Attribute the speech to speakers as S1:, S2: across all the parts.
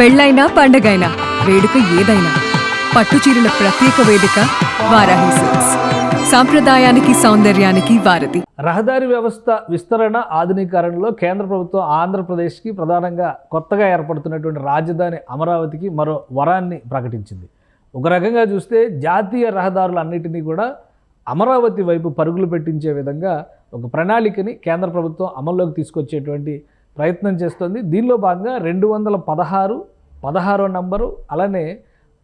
S1: పెళ్ళైనా పండగైనా వేడుక ఏదైనా పట్టుచీరల ప్రత్యేక వేదిక వారాహి సిల్క్స్. సాంప్రదాయానికి సౌందర్యానికి వారధి.
S2: రహదారి వ్యవస్థ విస్తరణ ఆధునీకరణలో కేంద్ర ప్రభుత్వం ఆంధ్రప్రదేశ్కి ప్రధానంగా కొత్తగా ఏర్పడుతున్నటువంటి రాజధాని అమరావతికి మరో వరాన్ని ప్రకటించింది. ఒక రకంగా చూస్తే జాతీయ రహదారులన్నిటినీ కూడా అమరావతి వైపు పరుగులు పెట్టించే విధంగా ఒక ప్రణాళికని కేంద్ర ప్రభుత్వం అమల్లోకి తీసుకొచ్చేటువంటి ప్రయత్నం చేస్తుంది. దీనిలో భాగంగా 216 నంబరు అలానే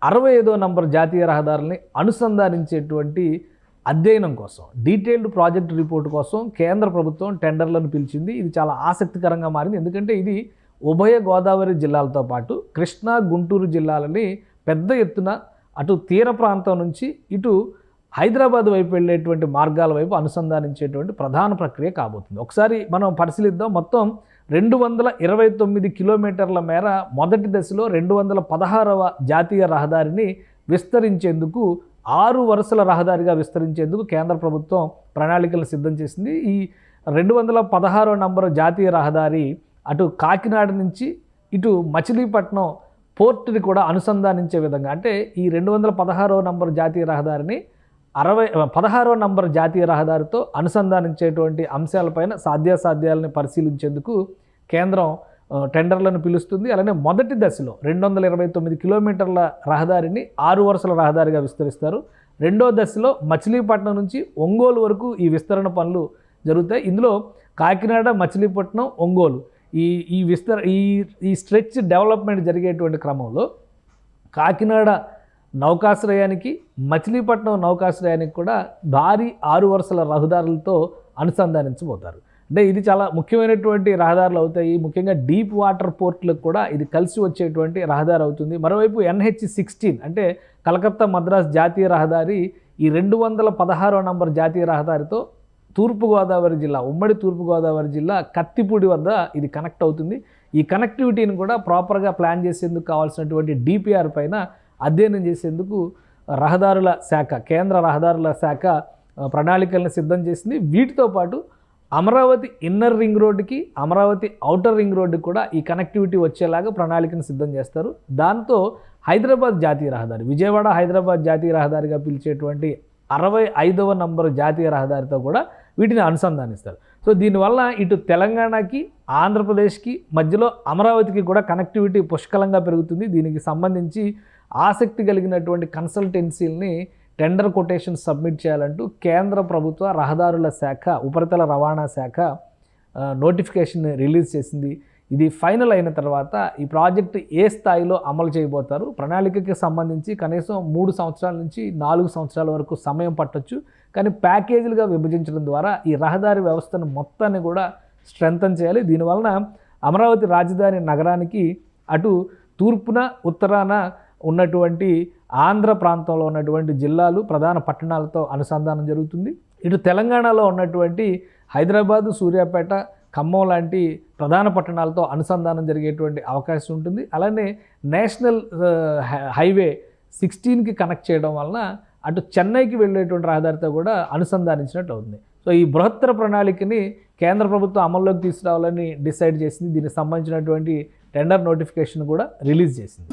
S2: 65వ నంబర్ జాతీయ రహదారుల్ని అనుసంధానించేటువంటి అధ్యయనం కోసం డీటెయిల్డ్ ప్రాజెక్ట్ రిపోర్ట్ కోసం కేంద్ర ప్రభుత్వం టెండర్లను పిలిచింది. ఇది చాలా ఆసక్తికరంగా మారింది. ఎందుకంటే ఇది ఉభయ గోదావరి జిల్లాలతో పాటు కృష్ణా గుంటూరు జిల్లాలని పెద్ద ఎత్తున అటు తీర ప్రాంతం నుంచి ఇటు హైదరాబాద్ వైపు వెళ్ళేటువంటి మార్గాల వైపు అనుసంధానించేటువంటి ప్రధాన ప్రక్రియ కాబోతుంది. ఒకసారి మనం పరిశీలిద్దాం. మొత్తం 229 కిలోమీటర్ల మేర మొదటి దశలో 216వ జాతీయ రహదారిని విస్తరించేందుకు 6 వరుసల రహదారిగా విస్తరించేందుకు కేంద్ర ప్రభుత్వం ప్రణాళికలు సిద్ధం చేసింది. ఈ 216వ నంబరు జాతీయ రహదారి అటు కాకినాడ నుంచి ఇటు మచిలీపట్నం పోర్టుని కూడా అనుసంధానించే విధంగా, అంటే ఈ 216వ నంబరు జాతీయ రహదారిని 16వ నంబర్ జాతీయ రహదారితో అనుసంధానించేటువంటి అంశాలపైన సాధ్యాసాధ్యాలను పరిశీలించేందుకు కేంద్రం టెండర్లను పిలుస్తుంది. అలానే మొదటి దశలో 229 కిలోమీటర్ల రహదారిని 6 వరుసల రహదారిగా విస్తరిస్తారు. రెండో దశలో మచిలీపట్నం నుంచి ఒంగోలు వరకు ఈ విస్తరణ పనులు జరుగుతాయి. ఇందులో కాకినాడ, మచిలీపట్నం, ఒంగోలు ఈ స్ట్రెచ్ డెవలప్మెంట్ జరిగేటువంటి క్రమంలో కాకినాడ నౌకాశ్రయానికి, మచిలీపట్నం నౌకాశ్రయానికి కూడా భారీ 6 వరుసల రహదారులతో అనుసంధానించబోతారు. అంటే ఇది చాలా ముఖ్యమైనటువంటి రహదారులు అవుతాయి. ముఖ్యంగా డీప్ వాటర్ పోర్ట్లకు కూడా ఇది కలిసి వచ్చేటువంటి రహదారి అవుతుంది. మరోవైపు NH16 అంటే కలకత్తా మద్రాస్ జాతీయ రహదారి ఈ 216వ నంబర్ జాతీయ రహదారితో తూర్పుగోదావరి జిల్లా, ఉమ్మడి తూర్పుగోదావరి జిల్లా కత్తిపూడి వద్ద ఇది కనెక్ట్ అవుతుంది. ఈ కనెక్టివిటీని కూడా ప్రాపర్గా ప్లాన్ చేసేందుకు కావాల్సినటువంటి DPR పైన అధ్యయనం చేసేందుకు రహదారుల శాఖ, కేంద్ర రహదారుల శాఖ ప్రణాళికలను సిద్ధం చేసింది. వీటితో పాటు అమరావతి ఇన్నర్ రింగ్ రోడ్డుకి, అమరావతి ఔటర్ రింగ్ రోడ్డుకి కూడా ఈ కనెక్టివిటీ వచ్చేలాగా ప్రణాళికను సిద్ధం చేస్తారు. దాంతో హైదరాబాద్ జాతీయ రహదారి, విజయవాడ హైదరాబాద్ జాతీయ రహదారిగా పిలిచేటువంటి 65వ నంబరు జాతీయ రహదారితో కూడా వీటిని అనుసంధానిస్తారు. సో దీనివల్ల ఇటు తెలంగాణకి, ఆంధ్రప్రదేశ్కి మధ్యలో అమరావతికి కూడా కనెక్టివిటీ పుష్కలంగా పెరుగుతుంది. దీనికి సంబంధించి ఆసక్తి కలిగినటువంటి కన్సల్టెన్సీలని టెండర్ కొటేషన్ సబ్మిట్ చేయాలంటూ కేంద్ర ప్రభుత్వ రహదారుల శాఖ, ఉపరితల రవాణా శాఖ నోటిఫికేషన్ రిలీజ్ చేసింది. ఇది ఫైనల్ అయిన తర్వాత ఈ ప్రాజెక్టు ఏ స్థాయిలో అమలు చేయబోతారు, ప్రణాళికకి సంబంధించి కనీసం 3 సంవత్సరాల నుంచి 4 సంవత్సరాల వరకు సమయం పట్టొచ్చు. కానీ ప్యాకేజీలుగా విభజించడం ద్వారా ఈ రహదారి వ్యవస్థను మొత్తాన్ని కూడా స్ట్రెంథన్ చేయాలి. దీనివలన అమరావతి రాజధాని నగరానికి అటు తూర్పున, ఉత్తరాన ఉన్నటువంటి ఆంధ్ర ప్రాంతంలో ఉన్నటువంటి జిల్లాలు, ప్రధాన పట్టణాలతో అనుసంధానం జరుగుతుంది. ఇటు తెలంగాణలో ఉన్నటువంటి హైదరాబాదు, సూర్యాపేట, ఖమ్మం లాంటి ప్రధాన పట్టణాలతో అనుసంధానం జరిగేటువంటి అవకాశం ఉంటుంది. అలానే నేషనల్ హైవే 16కి కనెక్ట్ చేయడం వలన అటు చెన్నైకి వెళ్ళేటువంటి రహదారితో కూడా అనుసంధానించినట్టు అవుతుంది. సో ఈ బృహత్తర ప్రణాళికని కేంద్ర ప్రభుత్వం అమల్లోకి తీసుకురావాలని డిసైడ్ చేసింది. దీనికి సంబంధించినటువంటి టెండర్ నోటిఫికేషన్ కూడా రిలీజ్ చేసింది.